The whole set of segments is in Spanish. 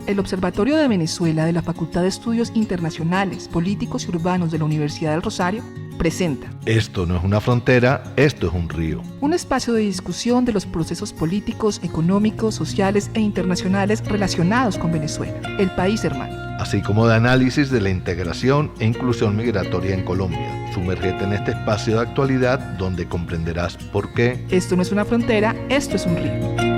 El Observatorio de Venezuela de la Facultad de Estudios Internacionales, Políticos y Urbanos de la Universidad del Rosario presenta Esto no es una frontera, esto es un río. un espacio de discusión de los procesos políticos, económicos, sociales e internacionales relacionados con Venezuela, el país hermano. Así como de análisis de la integración e inclusión migratoria en Colombia. Sumérgete en este espacio de actualidad donde comprenderás por qué Esto no es una frontera, esto es un río.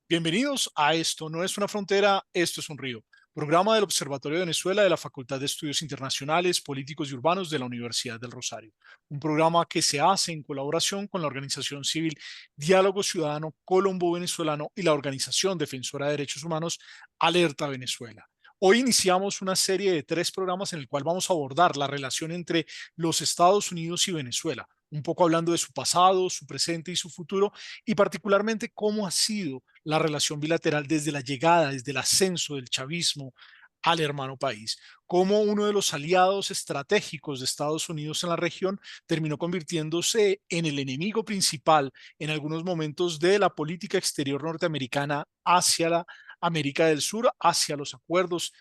Bienvenidos a Esto no es una frontera, esto es un río, programa del Observatorio de Venezuela de la Facultad de Estudios Internacionales, Políticos y Urbanos de la Universidad del Rosario. Un programa que se hace en colaboración con la organización civil Diálogo Ciudadano Colombo-Venezolano y la organización defensora de derechos humanos Alerta Venezuela. Hoy iniciamos una serie de 3 programas en el cual vamos a abordar la relación entre los Estados Unidos y Venezuela, un poco hablando de su pasado, su presente y su futuro, y particularmente cómo ha sido la relación bilateral desde la llegada, desde el ascenso del chavismo al hermano país, cómo uno de los aliados estratégicos de Estados Unidos en la región terminó convirtiéndose en el enemigo principal en algunos momentos de la política exterior norteamericana hacia la América del Sur, hacia los acuerdos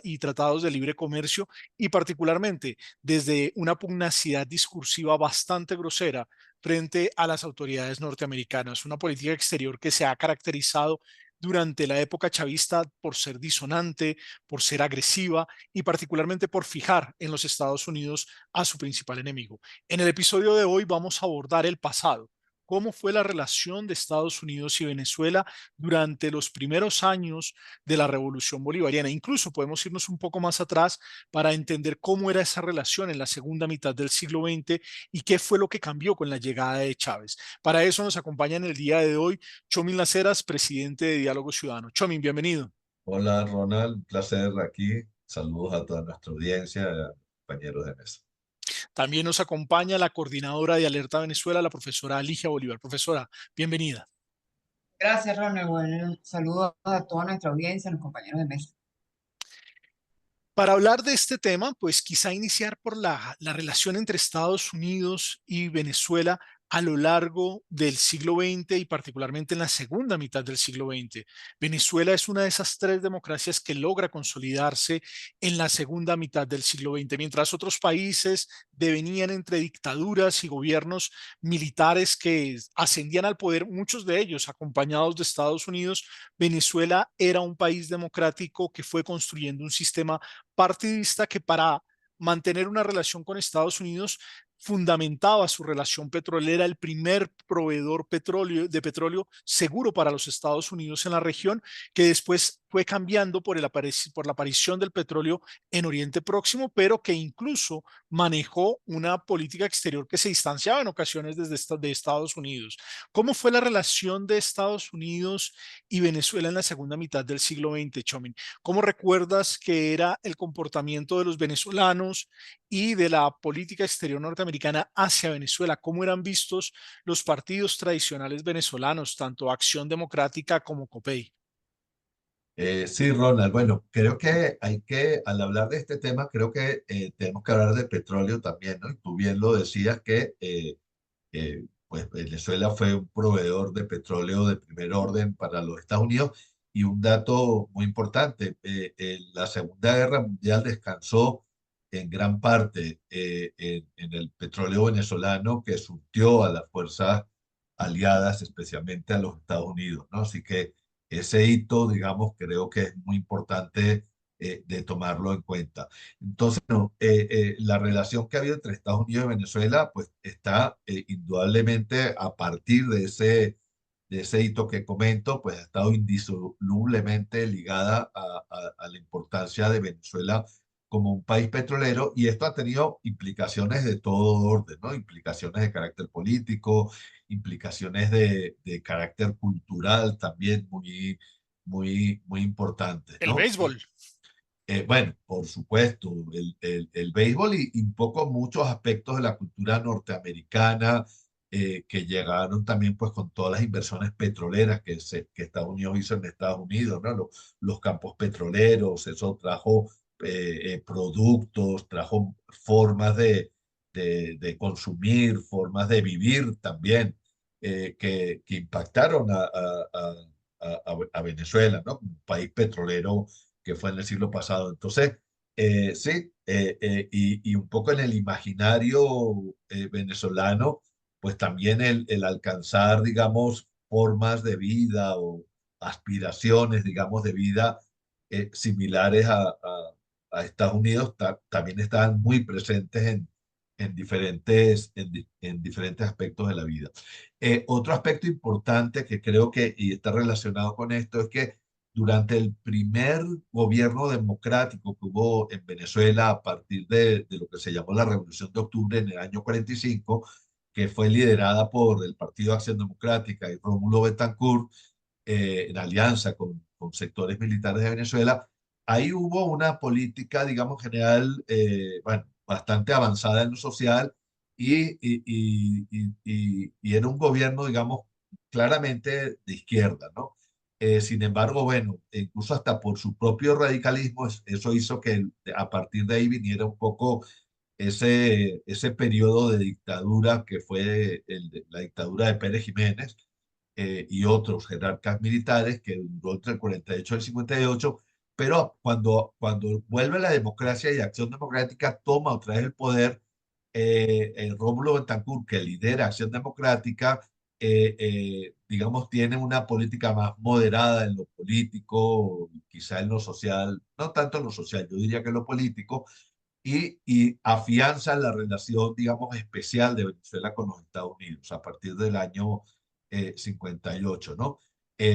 y tratados de libre comercio y particularmente desde una pugnacidad discursiva bastante grosera frente a las autoridades norteamericanas, una política exterior que se ha caracterizado durante la época chavista por ser disonante, por ser agresiva y particularmente por fijar en los Estados Unidos a su principal enemigo. En el episodio de hoy vamos a abordar el pasado, cómo fue la relación de Estados Unidos y Venezuela durante los primeros años de la Revolución Bolivariana. Incluso podemos irnos un poco más atrás para entender cómo era esa relación en la segunda mitad del siglo XX y qué fue lo que cambió con la llegada de Chávez. Para eso nos acompaña en el día de hoy Chomin Laceras, presidente de Diálogo Ciudadano. Chomin, bienvenido. Hola Ronald, un placer aquí. Saludos a toda nuestra audiencia, compañeros de mesa. También nos acompaña la coordinadora de Alerta Venezuela, la profesora Alicia Bolívar. Profesora, bienvenida. Gracias, Ronald. Bueno, saludos a toda nuestra audiencia, a los compañeros de mesa. Para hablar de este tema, pues quizá iniciar por la relación entre Estados Unidos y Venezuela a lo largo del siglo XX y particularmente en la segunda mitad del siglo XX. Venezuela es una de esas 3 democracias que logra consolidarse en la segunda mitad del siglo XX, mientras otros países devenían entre dictaduras y gobiernos militares que ascendían al poder, muchos de ellos acompañados de Estados Unidos. Venezuela era un país democrático que fue construyendo un sistema partidista que para mantener una relación con Estados Unidos fundamentaba su relación petrolera, el primer proveedor de petróleo seguro para los Estados Unidos en la región, que después fue cambiando por la aparición del petróleo en Oriente Próximo, pero que incluso manejó una política exterior que se distanciaba en ocasiones de Estados Unidos. ¿Cómo fue la relación de Estados Unidos y Venezuela en la segunda mitad del siglo XX, Chomin? ¿Cómo recuerdas que era el comportamiento de los venezolanos y de la política exterior norteamericana hacia Venezuela? ¿Cómo eran vistos los partidos tradicionales venezolanos, tanto Acción Democrática como COPEI? Sí, Ronald, bueno, creo que al hablar de este tema, creo que tenemos que hablar de petróleo también, ¿no? Y tú bien lo decías que pues Venezuela fue un proveedor de petróleo de primer orden para los Estados Unidos y un dato muy importante, la Segunda Guerra Mundial descansó en gran parte en el petróleo venezolano que surtió a las fuerzas aliadas, especialmente a los Estados Unidos, ¿no? Así que ese hito, digamos, creo que es muy importante de tomarlo en cuenta. Entonces, no, la relación que ha habido entre Estados Unidos y Venezuela, pues está indudablemente a partir de ese hito que comento, pues ha estado indisolublemente ligada a la importancia de Venezuela como un país petrolero y esto ha tenido implicaciones de todo orden, ¿no? Implicaciones de carácter político, implicaciones de carácter cultural también muy importantes, El ¿no? béisbol. Bueno, por supuesto, el béisbol y un poco muchos aspectos de la cultura norteamericana que llegaron también pues con todas las inversiones petroleras que Estados Unidos hizo en Estados Unidos, ¿no? Los campos petroleros, eso trajo productos, trajo formas de consumir, formas de vivir también, que impactaron a Venezuela, ¿no? Un país petrolero que fue en el siglo pasado. Entonces, sí, y un poco en el imaginario venezolano, pues también el alcanzar, digamos, formas de vida o aspiraciones, digamos, de vida similares a Estados Unidos, también estaban muy presentes en diferentes aspectos de la vida. Otro aspecto importante que creo que y está relacionado con esto es que durante el primer gobierno democrático que hubo en Venezuela a partir de lo que se llamó la Revolución de Octubre en el año 45, que fue liderada por el Partido de Acción Democrática y Rómulo Betancourt, en alianza con sectores militares de Venezuela, ahí hubo una política, digamos, general, bueno, bastante avanzada en lo social y era un gobierno, digamos, claramente de izquierda, ¿no? Sin embargo, bueno, incluso hasta por su propio radicalismo, eso hizo que a partir de ahí viniera un poco ese periodo de dictadura que fue la dictadura de Pérez Jiménez, y otros jerarcas militares que duró entre el 48 y el 58, pero cuando vuelve la democracia y Acción Democrática toma otra vez el poder, Rómulo Betancourt, que lidera Acción Democrática, digamos, tiene una política más moderada en lo político, quizá en lo social, no tanto en lo social, yo diría que en lo político, y afianza la relación, digamos, especial de Venezuela con los Estados Unidos a partir del año 58, ¿no?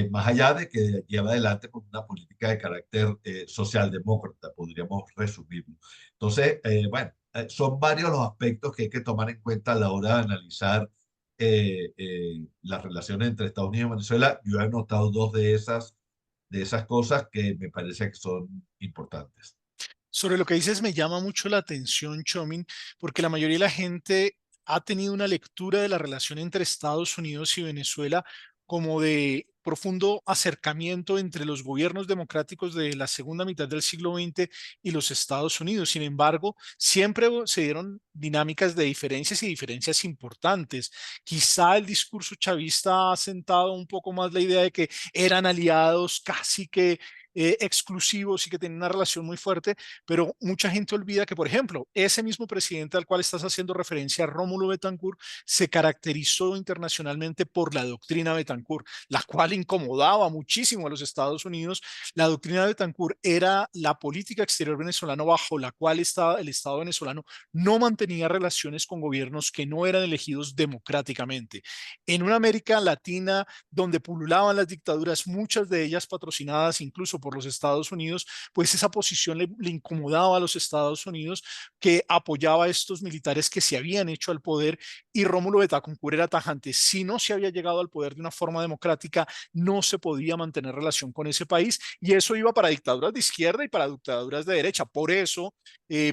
Más allá de que lleva adelante con una política de carácter socialdemócrata, podríamos resumirlo. Entonces, bueno, son varios los aspectos que hay que tomar en cuenta a la hora de analizar las relaciones entre Estados Unidos y Venezuela. Yo he notado dos de esas cosas que me parece que son importantes. Sobre lo que dices me llama mucho la atención, Chomin, porque la mayoría de la gente ha tenido una lectura de la relación entre Estados Unidos y Venezuela como de profundo acercamiento entre los gobiernos democráticos de la segunda mitad del siglo XX y los Estados Unidos. Sin embargo, siempre se dieron dinámicas de diferencias y diferencias importantes. Quizá el discurso chavista ha sentado un poco más la idea de que eran aliados casi que exclusivos y que tenían una relación muy fuerte, pero mucha gente olvida que, por ejemplo, ese mismo presidente al cual estás haciendo referencia, Rómulo Betancourt, se caracterizó internacionalmente por la doctrina Betancourt, la cual incomodaba muchísimo a los Estados Unidos. La doctrina Betancourt era la política exterior venezolana bajo la cual el Estado venezolano no mantenía relaciones con gobiernos que no eran elegidos democráticamente. En una América Latina donde pululaban las dictaduras, muchas de ellas patrocinadas incluso por los Estados Unidos, pues esa posición le incomodaba a los Estados Unidos, que apoyaba a estos militares que se habían hecho al poder, y Rómulo Betancourt era tajante: si no se había llegado al poder de una forma democrática, no se podía mantener relación con ese país, y eso iba para dictaduras de izquierda y para dictaduras de derecha. Por eso,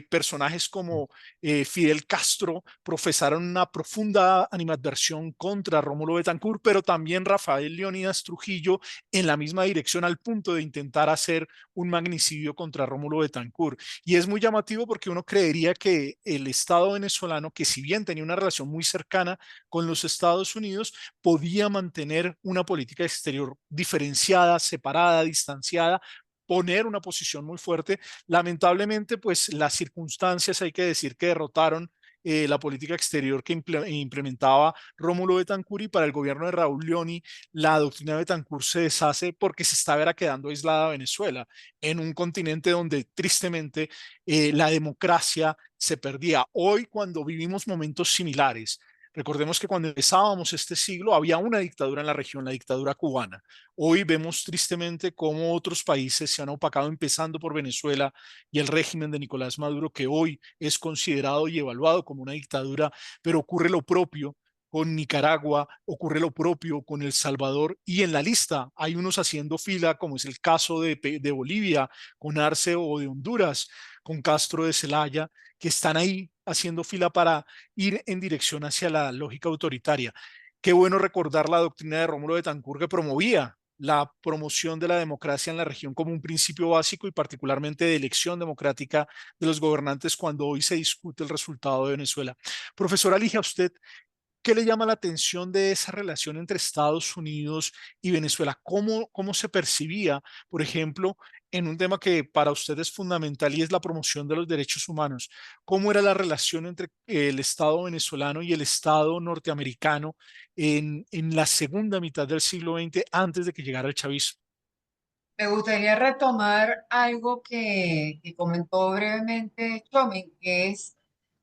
personajes como Fidel Castro profesaron una profunda animadversión contra Rómulo Betancourt, pero también Rafael Leónidas Trujillo en la misma dirección, al punto de intentar hacer un magnicidio contra Rómulo Betancourt. Y es muy llamativo porque uno creería que el Estado venezolano, que si bien tenía una relación muy cercana con los Estados Unidos, podía mantener una política exterior diferenciada, separada, distanciada, poner una posición muy fuerte. Lamentablemente, pues las circunstancias, hay que decir, que derrotaron la política exterior que implementaba Rómulo Betancourt, y para el gobierno de Raúl Leoni la doctrina de Betancourt se deshace porque se estaba quedando aislada Venezuela en un continente donde tristemente la democracia se perdía. Hoy, cuando vivimos momentos similares, recordemos que cuando empezábamos este siglo había una dictadura en la región, la dictadura cubana. Hoy vemos tristemente cómo otros países se han opacado, empezando por Venezuela y el régimen de Nicolás Maduro, que hoy es considerado y evaluado como una dictadura, pero ocurre lo propio con Nicaragua, ocurre lo propio con El Salvador, y en la lista hay unos haciendo fila, como es el caso de Bolivia con Arce, o de Honduras con Castro de Zelaya, que están ahí haciendo fila para ir en dirección hacia la lógica autoritaria. Qué bueno recordar la doctrina de Rómulo Betancourt, que promovía la promoción de la democracia en la región como un principio básico y particularmente de elección democrática de los gobernantes cuando hoy se discute el resultado de Venezuela. Profesor Ligia, ¿a usted qué le llama la atención de esa relación entre Estados Unidos y Venezuela? ¿Cómo se percibía, por ejemplo, en un tema que para usted es fundamental y es la promoción de los derechos humanos? ¿Cómo era la relación entre el Estado venezolano y el Estado norteamericano en la segunda mitad del siglo XX antes de que llegara el chavismo? Me gustaría retomar algo que comentó brevemente Chomin, que es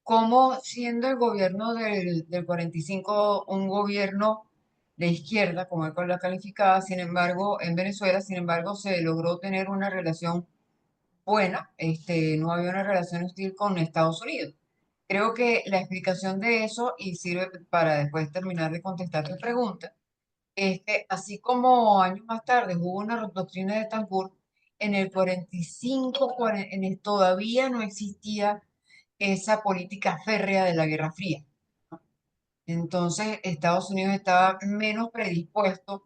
cómo siendo el gobierno del 45 un gobierno de izquierda, como él la calificaba, sin embargo, en Venezuela, sin embargo, se logró tener una relación buena, no había una relación hostil con Estados Unidos. Creo que la explicación de eso, y sirve para después terminar de contestar tu pregunta, así como años más tarde hubo una doctrina de Tancur, en el 45 todavía no existía esa política férrea de la Guerra Fría. Entonces, Estados Unidos estaba menos predispuesto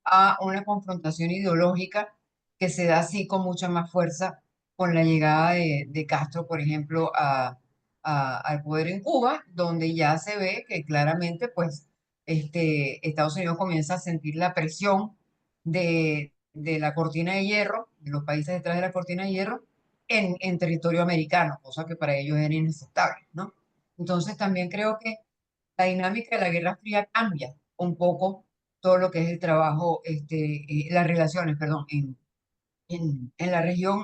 a una confrontación ideológica que se da así con mucha más fuerza con la llegada de Castro, por ejemplo, al poder en Cuba, donde ya se ve que claramente, pues, Estados Unidos comienza a sentir la presión de la cortina de hierro, de los países detrás de la cortina de hierro, en territorio americano, cosa que para ellos era inaceptable, ¿no? Entonces también creo que la dinámica de la Guerra Fría cambia un poco todo lo que es el trabajo, las relaciones, perdón, en la región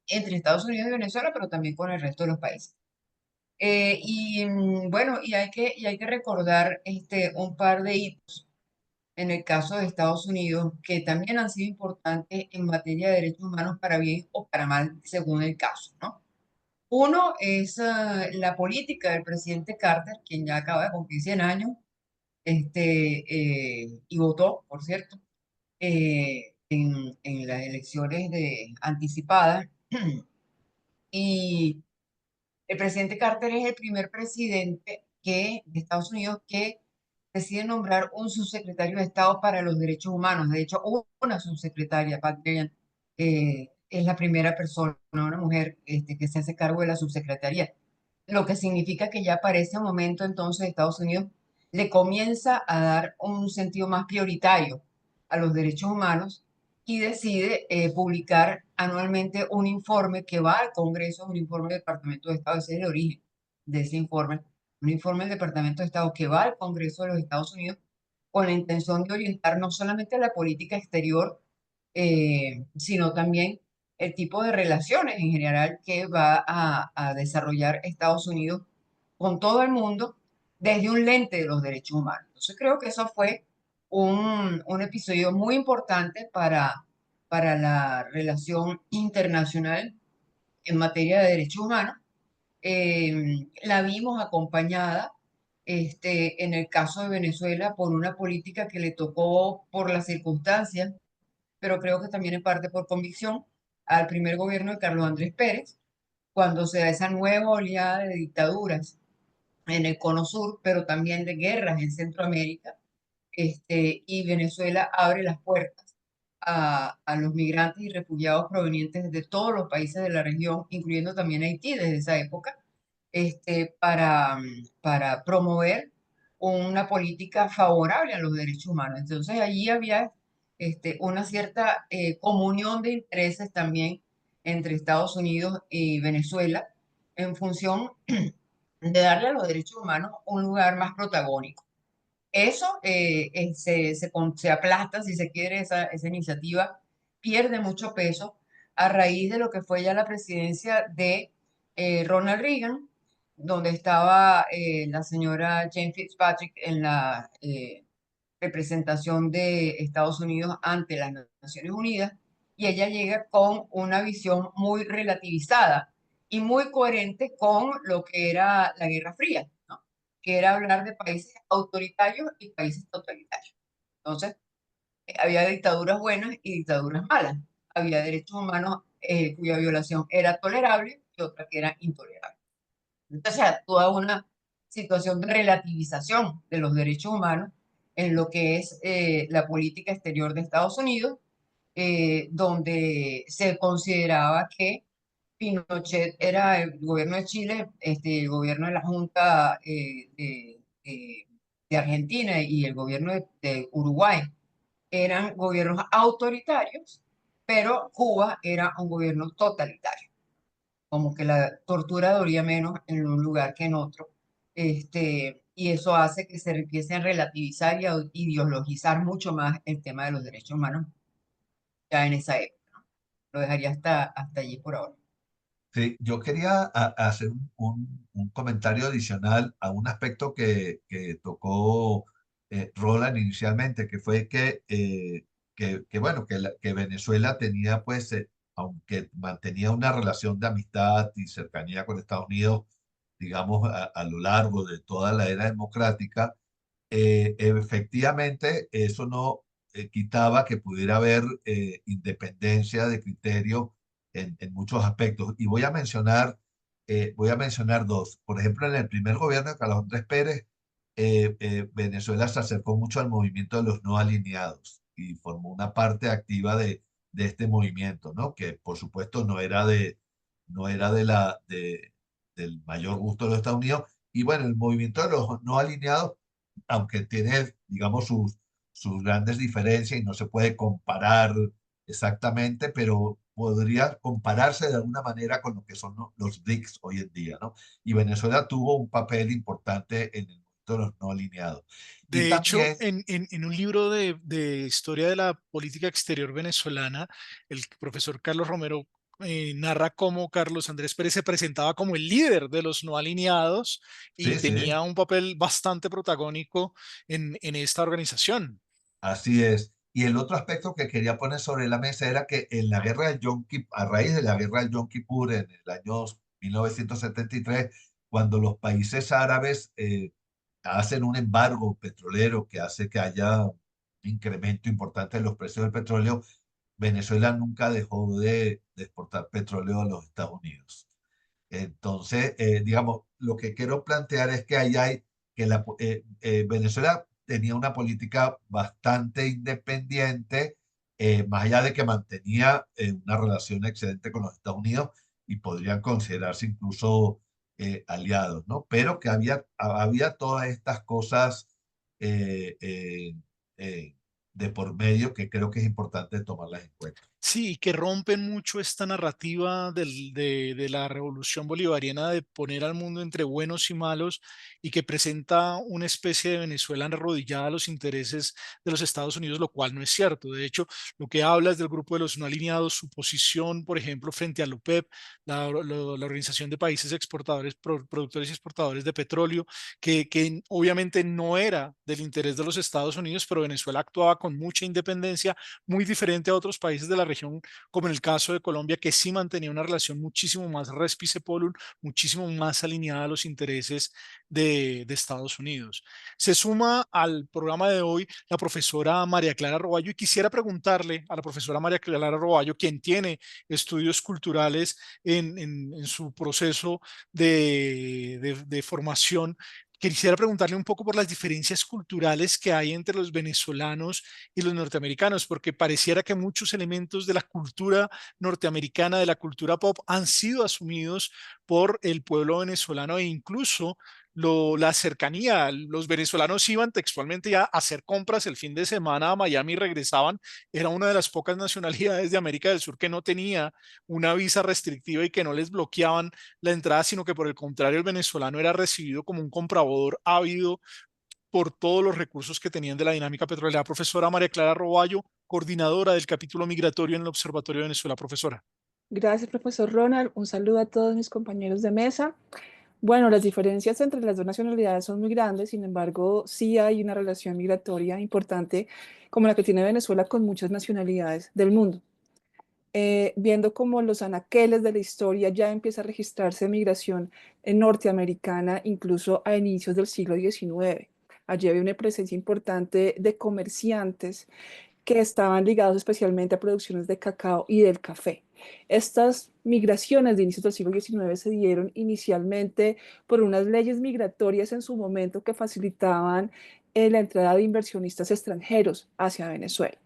entre Estados Unidos y Venezuela, pero también con el resto de los países. Bueno, y hay que recordar un par de hitos en el caso de Estados Unidos que también han sido importantes en materia de derechos humanos para bien o para mal, según el caso, ¿no? Uno es la política del presidente Carter, quien ya acaba de cumplir 100 años, y votó, por cierto, en las elecciones anticipadas. Y el presidente Carter es el primer presidente de Estados Unidos que decide nombrar un subsecretario de Estado para los derechos humanos. De hecho, hubo una subsecretaria, Pat Ryan, es la primera persona, una mujer, que se hace cargo de la subsecretaría, lo que significa que ya para ese momento entonces Estados Unidos le comienza a dar un sentido más prioritario a los derechos humanos y decide publicar anualmente un informe que va al Congreso, un informe del Departamento de Estado, ese es el origen de ese informe, un informe del Departamento de Estado que va al Congreso de los Estados Unidos con la intención de orientar no solamente la política exterior, sino también el tipo de relaciones en general que va a desarrollar Estados Unidos con todo el mundo desde un lente de los derechos humanos. Entonces creo que eso fue un episodio muy importante para la relación internacional en materia de derechos humanos. La vimos acompañada, en el caso de Venezuela, por una política que le tocó por las circunstancias, pero creo que también en parte por convicción, al primer gobierno de Carlos Andrés Pérez, cuando se da esa nueva oleada de dictaduras en el Cono Sur, pero también de guerras en Centroamérica, y Venezuela abre las puertas a los migrantes y refugiados provenientes de todos los países de la región, incluyendo también Haití desde esa época, para promover una política favorable a los derechos humanos. Entonces allí había una cierta comunión de intereses también entre Estados Unidos y Venezuela en función de darle a los derechos humanos un lugar más protagónico. Eso se aplasta, si se quiere, esa iniciativa pierde mucho peso a raíz de lo que fue ya la presidencia de Ronald Reagan, donde estaba la señora Jane Fitzpatrick en la representación de Estados Unidos ante las Naciones Unidas, y ella llega con una visión muy relativizada y muy coherente con lo que era la Guerra Fría, ¿no? Que era hablar de países autoritarios y países totalitarios. Entonces, había dictaduras buenas y dictaduras malas. Había derechos humanos cuya violación era tolerable y otra que era intolerable. Entonces, toda una situación de relativización de los derechos humanos en lo que es la política exterior de Estados Unidos, donde se consideraba que Pinochet era el gobierno de Chile, el gobierno de la Junta de Argentina y el gobierno de Uruguay eran gobiernos autoritarios, pero Cuba era un gobierno totalitario, como que la tortura dolía menos en un lugar que en otro. Y eso hace que se empiece a relativizar y a ideologizar mucho más el tema de los derechos humanos ya en esa época. Lo dejaría hasta allí por ahora. Sí, yo quería hacer un comentario adicional a un aspecto que tocó Roland inicialmente, que fue bueno, que Venezuela tenía, pues, aunque mantenía una relación de amistad y cercanía con Estados Unidos, digamos, a lo largo de toda la era democrática, efectivamente eso no quitaba que pudiera haber independencia de criterio en muchos aspectos. Y voy a mencionar dos. Por ejemplo, en el primer gobierno de Carlos Andrés Pérez, Venezuela se acercó mucho al movimiento de los no alineados y formó una parte activa de este movimiento, ¿no? Que por supuesto no era del mayor gusto de los Estados Unidos. Y bueno, el movimiento de los no alineados, aunque tiene, digamos, sus grandes diferencias y no se puede comparar exactamente, pero podría compararse de alguna manera con lo que son los BRICS hoy en día, ¿no? Y Venezuela tuvo un papel importante en el momento de los no alineados. Y De hecho, también, en un libro de historia de la política exterior venezolana, el profesor Carlos Romero narra cómo Carlos Andrés Pérez se presentaba como el líder de los no alineados y sí, sí, tenía un papel bastante protagónico en esta organización. así es. Y el otro aspecto que quería poner sobre la mesa era que en la guerra del Yom Kippur, a raíz de la guerra del Yom Kippur en el año 1973, cuando los países árabes hacen un embargo petrolero que hace que haya un incremento importante en los precios del petróleo, Venezuela nunca dejó de exportar petróleo a los Estados Unidos. Entonces, digamos, lo que quiero plantear es que ahí hay que Venezuela tenía una política bastante independiente, más allá de que mantenía una relación excelente con los Estados Unidos y podrían considerarse incluso aliados, ¿no? Pero que había todas estas cosas eh, eh, eh, de por medio que creo que es importante tomarlas en cuenta. Sí, que rompen mucho esta narrativa de la revolución bolivariana de poner al mundo entre buenos y malos y que presenta una especie de Venezuela arrodillada a los intereses de los Estados Unidos, lo cual no es cierto. De hecho, lo que habla es del grupo de los no alineados, su posición, por ejemplo, frente a la OPEP, la Organización de Países Exportadores, Productores y Exportadores de Petróleo, que obviamente no era del interés de los Estados Unidos, pero Venezuela actuaba con mucha independencia muy diferente a otros países de la región, como en el caso de Colombia, que sí mantenía una relación muchísimo más respice polum, muchísimo más alineada a los intereses de Estados Unidos. Se suma al programa de hoy la profesora María Clara Roballo y quisiera preguntarle a la profesora María Clara Roballo, quien tiene estudios culturales en su proceso de formación. Quisiera preguntarle un poco por las diferencias culturales que hay entre los venezolanos y los norteamericanos, porque pareciera que muchos elementos de la cultura norteamericana, de la cultura pop, han sido asumidos por el pueblo venezolano e incluso la cercanía. Los venezolanos iban textualmente ya a hacer compras el fin de semana a Miami y regresaban. Era una de las pocas nacionalidades de América del Sur que no tenía una visa restrictiva y que no les bloqueaban la entrada, sino que por el contrario el venezolano era recibido como un comprador ávido por todos los recursos que tenían de la dinámica petrolera. Profesora María Clara Roballo, coordinadora del capítulo migratorio en el Observatorio de Venezuela. Profesora. Gracias, profesor Ronald. Un saludo a todos mis compañeros de mesa. Bueno, las diferencias entre las dos nacionalidades son muy grandes, sin embargo, sí hay una relación migratoria importante como la que tiene Venezuela con muchas nacionalidades del mundo. Viendo como los anaqueles de la historia ya empieza a registrarse migración norteamericana, incluso a inicios del siglo XIX. Allí había una presencia importante de comerciantes que estaban ligados especialmente a producciones de cacao y del café. Estas migraciones de inicios del siglo XIX se dieron inicialmente por unas leyes migratorias en su momento que facilitaban la entrada de inversionistas extranjeros hacia Venezuela.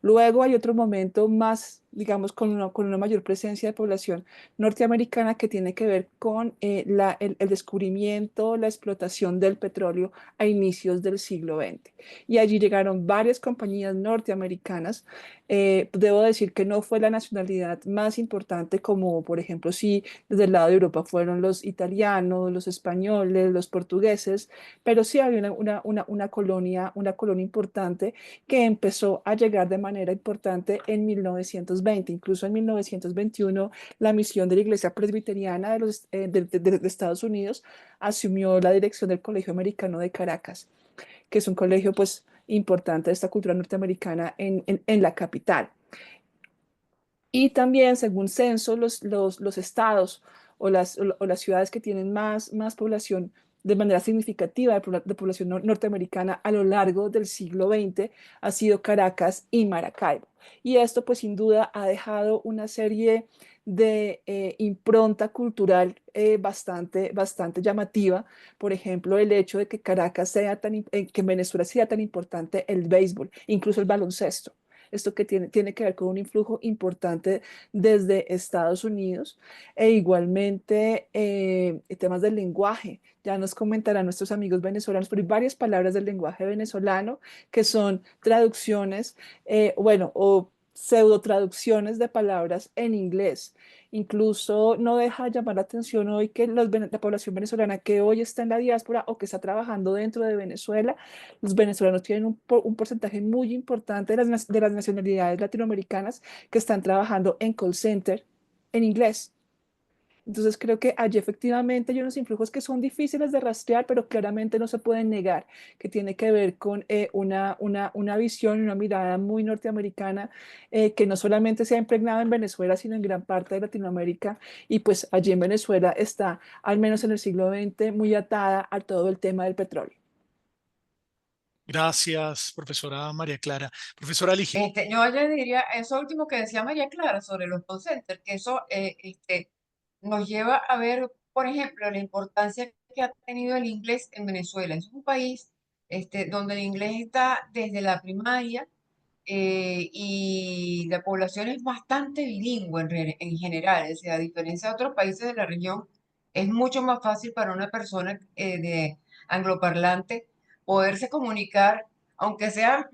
Luego hay otro momento más, digamos, con una mayor presencia de población norteamericana que tiene que ver con el descubrimiento, la explotación del petróleo a inicios del siglo XX. Y allí llegaron varias compañías norteamericanas. Debo decir que no fue la nacionalidad más importante como, por ejemplo, sí, desde el lado de Europa fueron los italianos, los españoles, los portugueses, pero sí había una colonia importante que empezó a llegar de manera importante en 1920. Incluso en 1921, la misión de la Iglesia Presbiteriana de Estados Unidos asumió la dirección del Colegio Americano de Caracas, que es un colegio pues importante de esta cultura norteamericana en la capital. Y también, según censo, los estados o las ciudades que tienen más población de manera significativa de población norteamericana a lo largo del siglo XX ha sido Caracas y Maracaibo. Y esto, pues sin duda, ha dejado una serie de impronta cultural bastante llamativa. Por ejemplo, el hecho de que Caracas que en Venezuela sea tan importante el béisbol, incluso el baloncesto. Esto que tiene que ver con un influjo importante desde Estados Unidos e igualmente temas del lenguaje. Ya nos comentarán nuestros amigos venezolanos, pero hay varias palabras del lenguaje venezolano que son traducciones, bueno, o pseudo traducciones de palabras en inglés. Incluso no deja de llamar la atención hoy que la población venezolana que hoy está en la diáspora o que está trabajando dentro de Venezuela, los venezolanos tienen un porcentaje muy importante de las nacionalidades latinoamericanas que están trabajando en call center en inglés. Entonces creo que allí efectivamente hay unos influjos que son difíciles de rastrear, pero claramente no se pueden negar, que tiene que ver con una visión, una mirada muy norteamericana, que no solamente se ha impregnado en Venezuela, sino en gran parte de Latinoamérica. Y pues allí en Venezuela está, al menos en el siglo XX, muy atada a todo el tema del petróleo. Gracias, profesora María Clara. Profesora Ligia. Yo le diría eso último que decía María Clara sobre los call centers, que eso nos lleva a ver, por ejemplo, la importancia que ha tenido el inglés en Venezuela. Es un país donde el inglés está desde la primaria y la población es bastante bilingüe en general. O sea, a diferencia de otros países de la región, es mucho más fácil para una persona de angloparlante poderse comunicar, aunque sea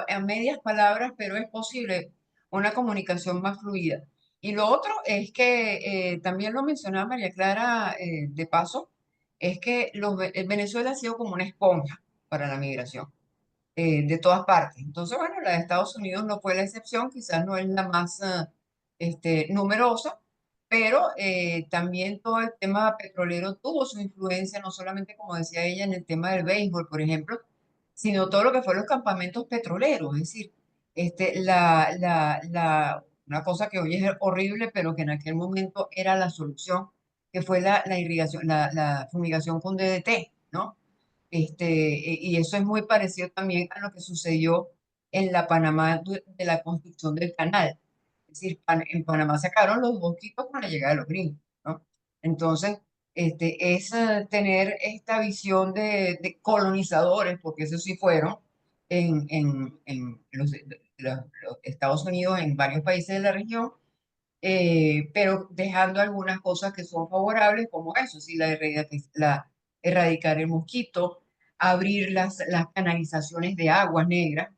a medias palabras, pero es posible una comunicación más fluida. Y lo otro es que también lo mencionaba María Clara de paso, es que Venezuela ha sido como una esponja para la migración de todas partes. Entonces, bueno, la de Estados Unidos no fue la excepción, quizás no es la más numerosa, pero también todo el tema petrolero tuvo su influencia, no solamente, como decía ella, en el tema del béisbol, por ejemplo, sino todo lo que fueron los campamentos petroleros, es decir, una cosa que hoy es horrible, pero que en aquel momento era la solución, que fue la irrigación, la fumigación con DDT, ¿no? Y eso es muy parecido también a lo que sucedió en la Panamá de la construcción del canal. Es decir, en Panamá sacaron los mosquitos con la llegada de los gringos, ¿no? Entonces, es tener esta visión de colonizadores, porque eso sí fueron en los Estados Unidos, en varios países de la región, pero dejando algunas cosas que son favorables, como eso, sí, erradicar el mosquito, abrir las canalizaciones de aguas negras.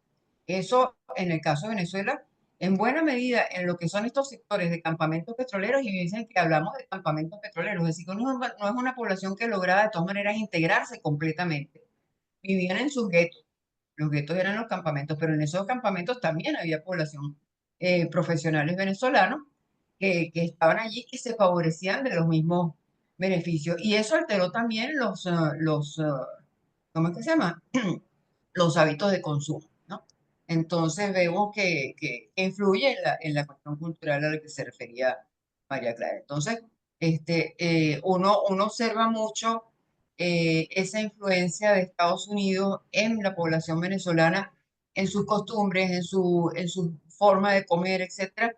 Eso, en el caso de Venezuela, en buena medida, en lo que son estos sectores de campamentos petroleros, y dicen que hablamos de campamentos petroleros, es decir, que no es una población que lograba de todas maneras integrarse completamente. Vivían en sus guetos. Los guetos eran los campamentos, pero en esos campamentos también había población profesionales venezolanos que estaban allí y se favorecían de los mismos beneficios. Y eso alteró también ¿cómo es que se llama? Los hábitos de consumo, ¿no? Entonces vemos que influye en la cuestión cultural a la que se refería María Clara. Entonces, uno observa mucho esa influencia de Estados Unidos en la población venezolana, en sus costumbres, en su forma de comer, etcétera,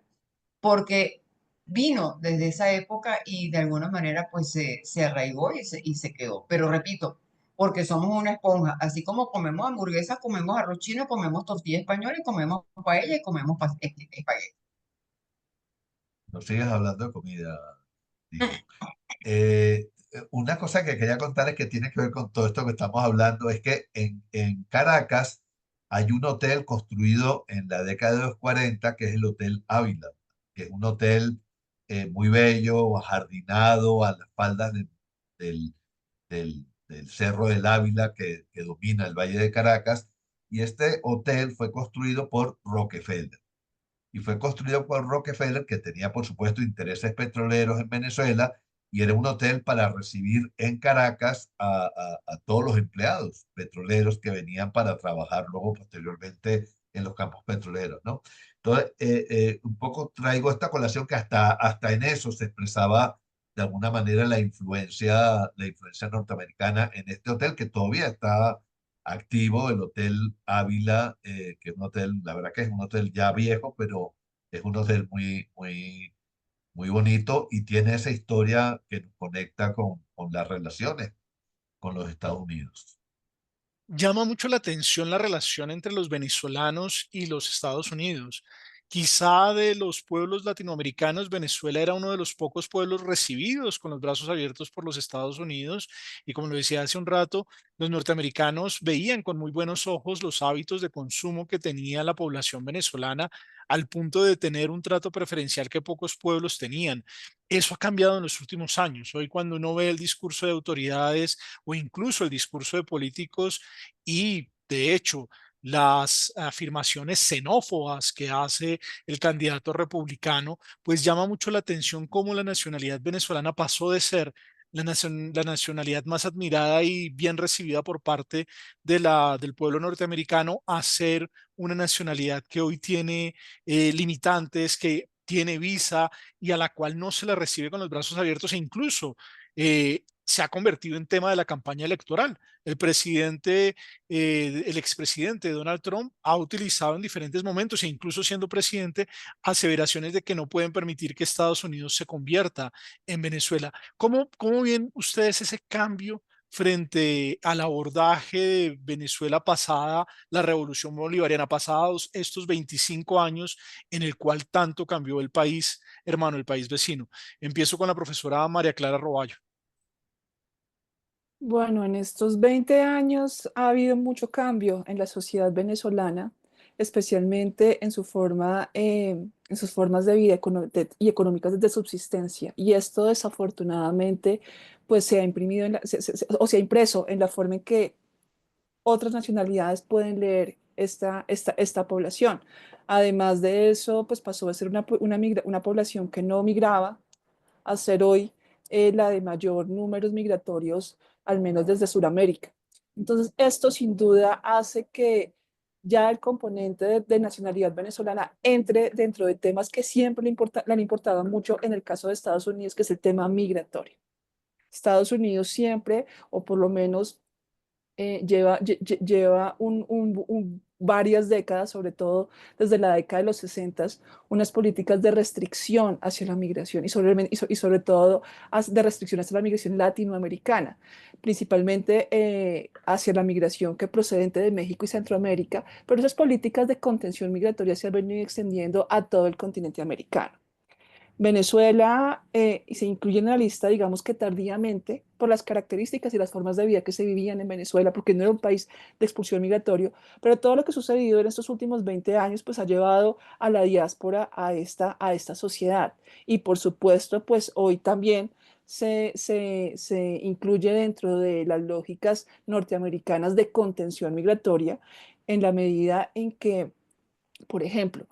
porque vino desde esa época y de alguna manera pues se arraigó y se quedó. Pero repito, porque somos una esponja. Así como comemos hamburguesas, comemos arroz chino, comemos tortilla española y comemos paella y comemos espagueti. No sigas hablando de comida, digo. Una cosa que quería contar es que tiene que ver con todo esto que estamos hablando, es que en Caracas hay un hotel construido en la década de los 40 que es el Hotel Ávila, que es un hotel muy bello, ajardinado a las faldas del, del Cerro del Ávila que domina el Valle de Caracas. Y este hotel fue construido por Rockefeller. Y fue construido por Rockefeller, que tenía, por supuesto, intereses petroleros en Venezuela, y era un hotel para recibir en Caracas a todos los empleados petroleros que venían para trabajar luego posteriormente en los campos petroleros, ¿no? Entonces, un poco traigo esta colación que hasta en eso se expresaba de alguna manera la influencia norteamericana en este hotel que todavía está activo, el Hotel Ávila, que es un hotel, la verdad que es un hotel ya viejo, pero es un hotel muy bonito y tiene esa historia que nos conecta con las relaciones con los Estados Unidos. Llama mucho la atención la relación entre los venezolanos y los Estados Unidos. Quizá de los pueblos latinoamericanos, Venezuela era uno de los pocos pueblos recibidos con los brazos abiertos por los Estados Unidos y como lo decía hace un rato, los norteamericanos veían con muy buenos ojos los hábitos de consumo que tenía la población venezolana al punto de tener un trato preferencial que pocos pueblos tenían. Eso ha cambiado en los últimos años. Hoy cuando uno ve el discurso de autoridades o incluso el discurso de políticos, y de hecho, las afirmaciones xenófobas que hace el candidato republicano, pues llama mucho la atención cómo la nacionalidad venezolana pasó de ser la nacionalidad más admirada y bien recibida por parte del pueblo norteamericano a ser una nacionalidad que hoy tiene limitantes, que tiene visa y a la cual no se la recibe con los brazos abiertos e incluso se ha convertido en tema de la campaña electoral. El expresidente Donald Trump ha utilizado en diferentes momentos e incluso siendo presidente aseveraciones de que no pueden permitir que Estados Unidos se convierta en Venezuela. ¿Cómo ven ustedes ese cambio frente al abordaje de Venezuela pasada la revolución bolivariana, pasados estos 25 años en el cual tanto cambió el país, hermano, el país vecino? Empiezo con la profesora María Clara Roballo. Bueno, en estos 20 años ha habido mucho cambio en la sociedad venezolana, especialmente en su forma, en sus formas de vida y económicas de subsistencia. Y esto desafortunadamente pues se ha imprimido o se ha impreso en la forma en que otras nacionalidades pueden leer esta población. Además de eso, pues pasó a ser una población que no migraba a ser hoy la de mayor números migratorios, al menos desde Sudamérica. Entonces, esto sin duda hace que ya el componente de nacionalidad venezolana entre dentro de temas que siempre le han importado mucho en el caso de Estados Unidos, que es el tema migratorio. Estados Unidos siempre, o por lo menos lleva varias décadas, sobre todo desde la década de los 60, unas políticas de restricción hacia la migración y sobre todo de restricción hacia la migración latinoamericana, principalmente hacia la migración que procedente de México y Centroamérica, pero esas políticas de contención migratoria se han venido extendiendo a todo el continente americano. Venezuela se incluye en la lista, digamos que tardíamente, por las características y las formas de vida que se vivían en Venezuela, porque no era un país de expulsión migratorio, pero todo lo que ha sucedido en estos últimos 20 años, pues ha llevado a la diáspora a esta sociedad. Y por supuesto, pues hoy también se incluye dentro de las lógicas norteamericanas de contención migratoria, en la medida en que, por ejemplo,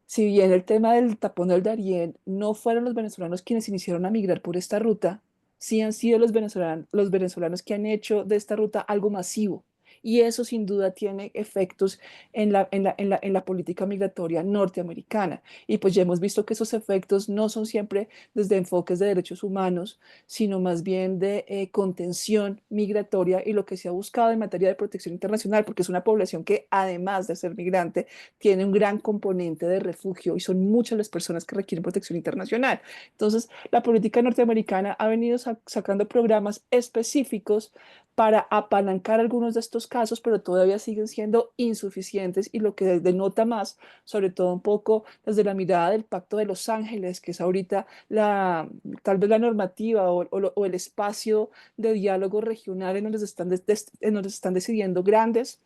si bien el tema del tapón del Darién no fueron los venezolanos quienes iniciaron a migrar por esta ruta, sí han sido los venezolanos que han hecho de esta ruta algo masivo y eso sin duda tiene efectos en la política migratoria norteamericana. Y pues ya hemos visto que esos efectos no son siempre desde enfoques de derechos humanos, sino más bien de contención migratoria y lo que se ha buscado en materia de protección internacional, porque es una población que además de ser migrante, tiene un gran componente de refugio y son muchas las personas que requieren protección internacional. Entonces, la política norteamericana ha venido sacando programas específicos para apalancar algunos de estos casos, pero todavía siguen siendo insuficientes y lo que denota más, sobre todo un poco desde la mirada del Pacto de Los Ángeles, que es ahorita tal vez la normativa o el espacio de diálogo regional en donde se están decidiendo grandes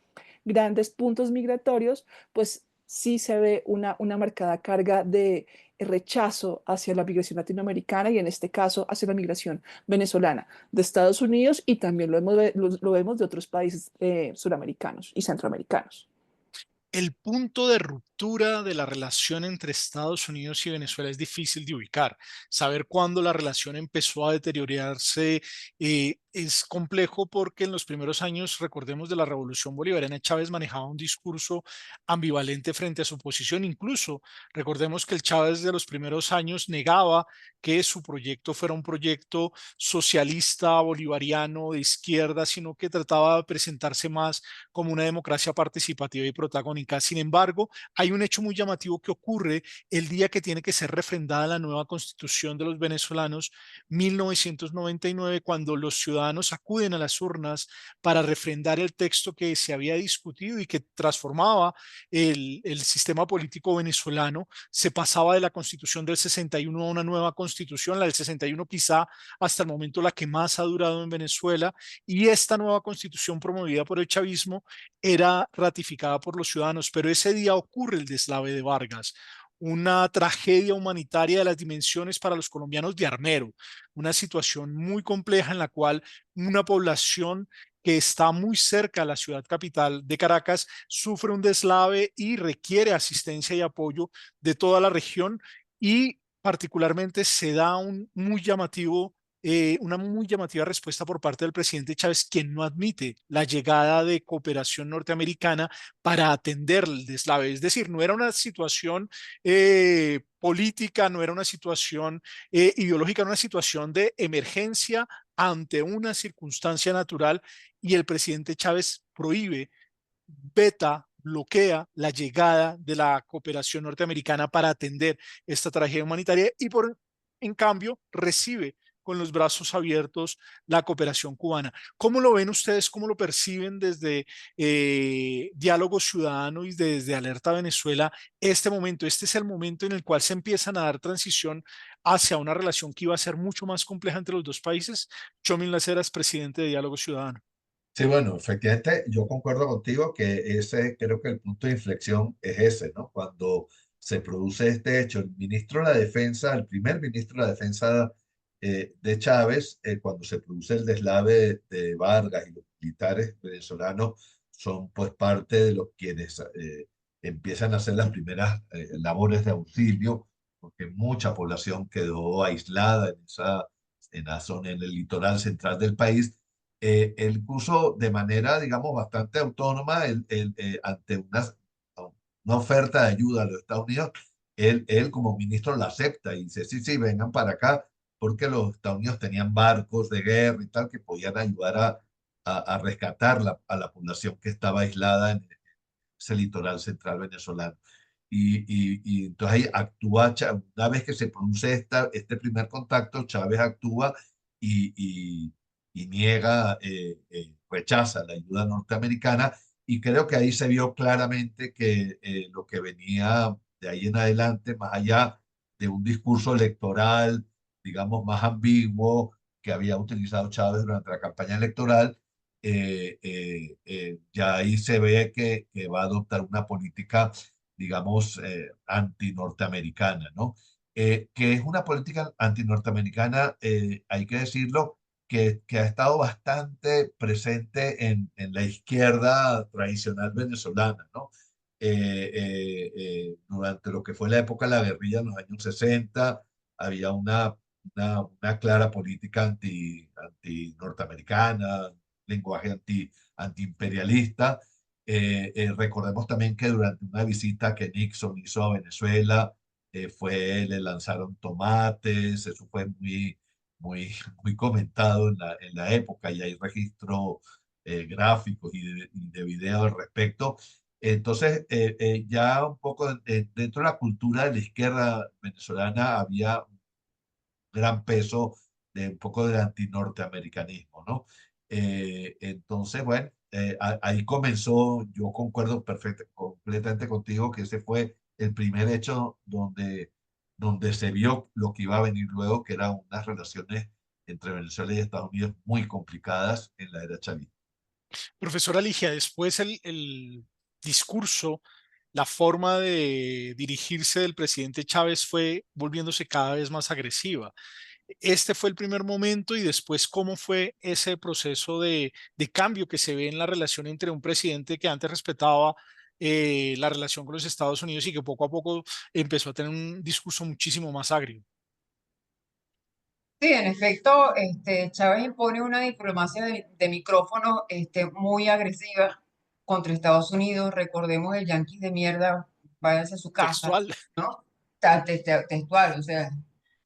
puntos migratorios, pues sí se ve una marcada carga de rechazo hacia la migración latinoamericana y en este caso hacia la migración venezolana de Estados Unidos y también lo vemos de otros países suramericanos y centroamericanos. El punto de ruptura de la relación entre Estados Unidos y Venezuela es difícil de ubicar. Saber cuándo la relación empezó a deteriorarse es complejo porque en los primeros años, recordemos, de la Revolución Bolivariana, Chávez manejaba un discurso ambivalente frente a su posición. Incluso recordemos que el Chávez de los primeros años negaba que su proyecto fuera un proyecto socialista, bolivariano, de izquierda, sino que trataba de presentarse más como una democracia participativa y protagónica. Sin embargo, hay un hecho muy llamativo que ocurre el día que tiene que ser refrendada la nueva constitución de los venezolanos, 1999, cuando los ciudadanos acuden a las urnas para refrendar el texto que se había discutido y que transformaba el sistema político venezolano. Se pasaba de la constitución del 61 a una nueva constitución, la del 61 quizá hasta el momento la que más ha durado en Venezuela, y esta nueva constitución promovida por el chavismo era ratificada por los ciudadanos, pero ese día ocurre el deslave de Vargas, una tragedia humanitaria de las dimensiones para los colombianos de Armero, una situación muy compleja en la cual una población que está muy cerca a la ciudad capital de Caracas sufre un deslave y requiere asistencia y apoyo de toda la región y particularmente se da una muy llamativa respuesta por parte del presidente Chávez, quien no admite la llegada de cooperación norteamericana para atender el deslave. Es decir, no era una situación política, no era una situación ideológica, era una situación de emergencia ante una circunstancia natural y el presidente Chávez prohíbe, veta, bloquea la llegada de la cooperación norteamericana para atender esta tragedia humanitaria y en cambio recibe con los brazos abiertos la cooperación cubana. ¿Cómo lo ven ustedes? ¿Cómo lo perciben desde Diálogo Ciudadano y desde Alerta Venezuela este momento? Este es el momento en el cual se empiezan a dar transición hacia una relación que iba a ser mucho más compleja entre los dos países. Chomil Laceras, presidente de Diálogo Ciudadano. Sí, bueno, efectivamente, yo concuerdo contigo que creo que el punto de inflexión es ese, ¿no? Cuando se produce este hecho, el ministro de la Defensa, el primer ministro de la Defensa de Chávez, cuando se produce el deslave de Vargas y los militares venezolanos son pues parte de los quienes empiezan a hacer las primeras labores de auxilio, porque mucha población quedó aislada en la zona, en el litoral central del país. Él puso de manera, digamos, bastante autónoma ante una oferta de ayuda a los Estados Unidos. Él como ministro la acepta y dice, sí, sí, vengan para acá, porque los Estados Unidos tenían barcos de guerra y tal que podían ayudar a rescatar a la población que estaba aislada en ese litoral central venezolano. Y entonces ahí actúa, una vez que se produce este primer contacto, Chávez actúa y, y niega, rechaza la ayuda norteamericana y creo que ahí se vio claramente que lo que venía de ahí en adelante, más allá de un discurso electoral, digamos, más ambiguo que había utilizado Chávez durante la campaña electoral, ya ahí se ve que va a adoptar una política, digamos, antinorteamericana, ¿no? Que es una política antinorteamericana, hay que decirlo, que ha estado bastante presente en la izquierda tradicional venezolana, ¿no? Durante lo que fue la época de la guerrilla en los años 60, había una clara política anti norteamericana, lenguaje antiimperialista. Recordemos también que durante una visita que Nixon hizo a Venezuela, le lanzaron tomates, eso fue muy comentado en la época, y hay registros gráficos y de video al respecto. Entonces, ya un poco dentro de la cultura de la izquierda venezolana había un gran peso de un poco de antinorteamericanismo, ¿no? Entonces, bueno, ahí comenzó, yo concuerdo completamente contigo que ese fue el primer hecho donde se vio lo que iba a venir luego, que eran unas relaciones entre Venezuela y Estados Unidos muy complicadas en la era chavista. Profesora Ligia, después el discurso, la forma de dirigirse del presidente Chávez fue volviéndose cada vez más agresiva. Este fue el primer momento y después cómo fue ese proceso de cambio que se ve en la relación entre un presidente que antes respetaba la relación con los Estados Unidos y que poco a poco empezó a tener un discurso muchísimo más agrio. Sí, en efecto, Chávez impone una diplomacia de micrófono muy agresiva contra Estados Unidos. Recordemos el yanquis de mierda, váyanse a su casa, Textual. ¿no? Textual, o sea,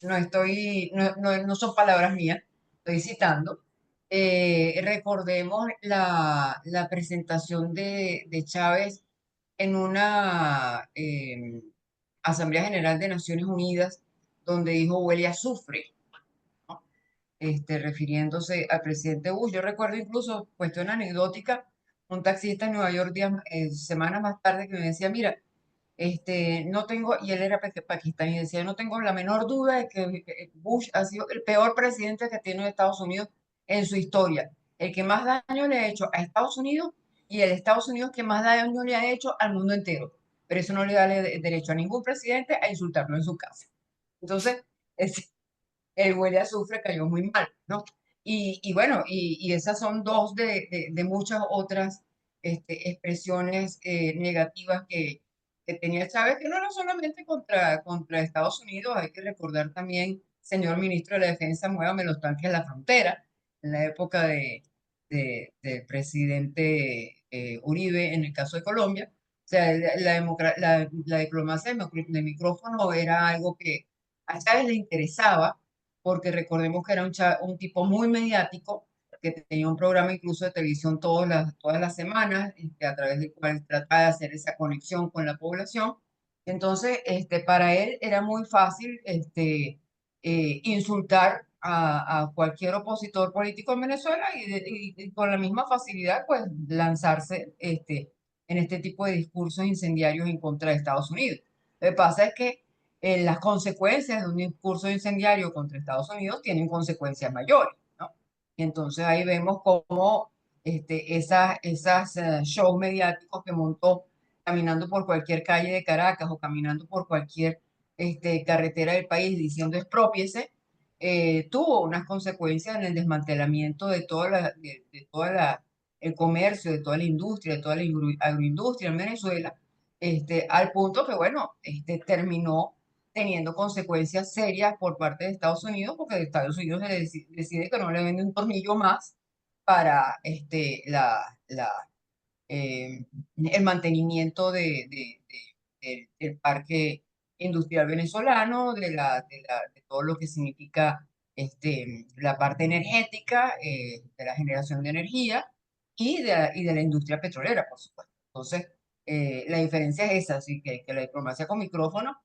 no son palabras mías, estoy citando. Recordemos la presentación de Chávez en una Asamblea General de Naciones Unidas, donde dijo huele a azufre, ¿no? Refiriéndose al presidente Bush. Yo recuerdo incluso, cuestión anecdótica, un taxista en Nueva York semanas más tarde que me decía, mira, no tengo, y él era pakistaní, y decía, no tengo la menor duda de que Bush ha sido el peor presidente que tiene Estados Unidos en su historia, el que más daño le ha hecho a Estados Unidos y el Estados Unidos que más daño le ha hecho al mundo entero. Pero eso no le da derecho a ningún presidente a insultarlo en su casa. Entonces, el huele a azufre cayó muy mal, ¿no? Y bueno, y esas son dos de muchas otras expresiones negativas que tenía Chávez, que no era solamente contra Estados Unidos. Hay que recordar también, señor ministro de la Defensa, muévame los tanques a la frontera, en la época del presidente Uribe, en el caso de Colombia. O sea, la diplomacia de micrófono era algo que a Chávez le interesaba, porque recordemos que era un tipo muy mediático, que tenía un programa incluso de televisión todas las semanas, a través del cual trataba de hacer esa conexión con la población. Entonces, para él era muy fácil insultar a cualquier opositor político en Venezuela y con la misma facilidad, pues, lanzarse en este tipo de discursos incendiarios en contra de Estados Unidos. Lo que pasa es que las consecuencias de un discurso incendiario contra Estados Unidos tienen consecuencias mayores, ¿no? Y entonces ahí vemos cómo esas shows mediáticos que montó caminando por cualquier calle de Caracas o caminando por cualquier carretera del país diciendo expropiese, tuvo unas consecuencias en el desmantelamiento de el comercio, de toda la industria, de toda la agroindustria en Venezuela, al punto que, bueno, terminó teniendo consecuencias serias por parte de Estados Unidos, porque Estados Unidos decide que no le vende un tornillo más para el mantenimiento del parque industrial venezolano, de todo lo que significa la parte energética, de la generación de energía y de la industria petrolera, por supuesto. Entonces, la diferencia es esa, así que la diplomacia por micrófono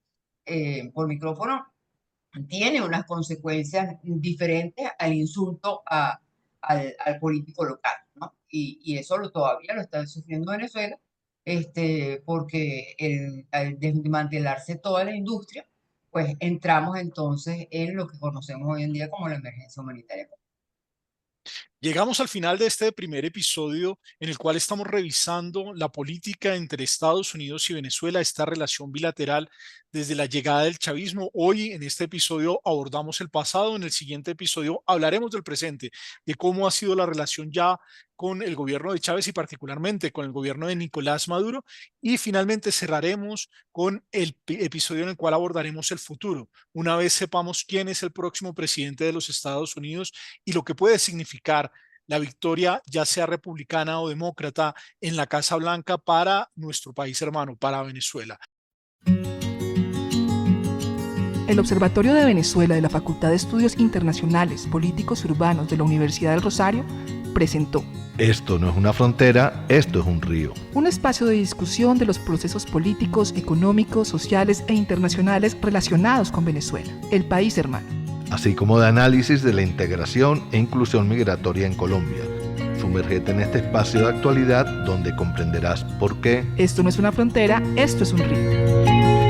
tiene unas consecuencias diferentes al insulto al político local, ¿no? Y eso todavía lo está sufriendo Venezuela, porque al desmantelarse toda la industria, pues entramos entonces en lo que conocemos hoy en día como la emergencia humanitaria. Llegamos al final de este primer episodio en el cual estamos revisando la política entre Estados Unidos y Venezuela, esta relación bilateral desde la llegada del chavismo. Hoy en este episodio abordamos el pasado, en el siguiente episodio hablaremos del presente, de cómo ha sido la relación ya con el gobierno de Chávez y particularmente con el gobierno de Nicolás Maduro, y finalmente cerraremos con el episodio en el cual abordaremos el futuro, una vez sepamos quién es el próximo presidente de los Estados Unidos y lo que puede significar la victoria, ya sea republicana o demócrata, en la Casa Blanca para nuestro país hermano, para Venezuela. El Observatorio de Venezuela de la Facultad de Estudios Internacionales, Políticos y Urbanos de la Universidad del Rosario presentó Esto no es una frontera, esto es un río. un espacio de discusión de los procesos políticos, económicos, sociales e internacionales relacionados con Venezuela, el país hermano. Así como de análisis de la integración e inclusión migratoria en Colombia. Sumérgete en este espacio de actualidad donde comprenderás por qué Esto no es una frontera, esto es un río.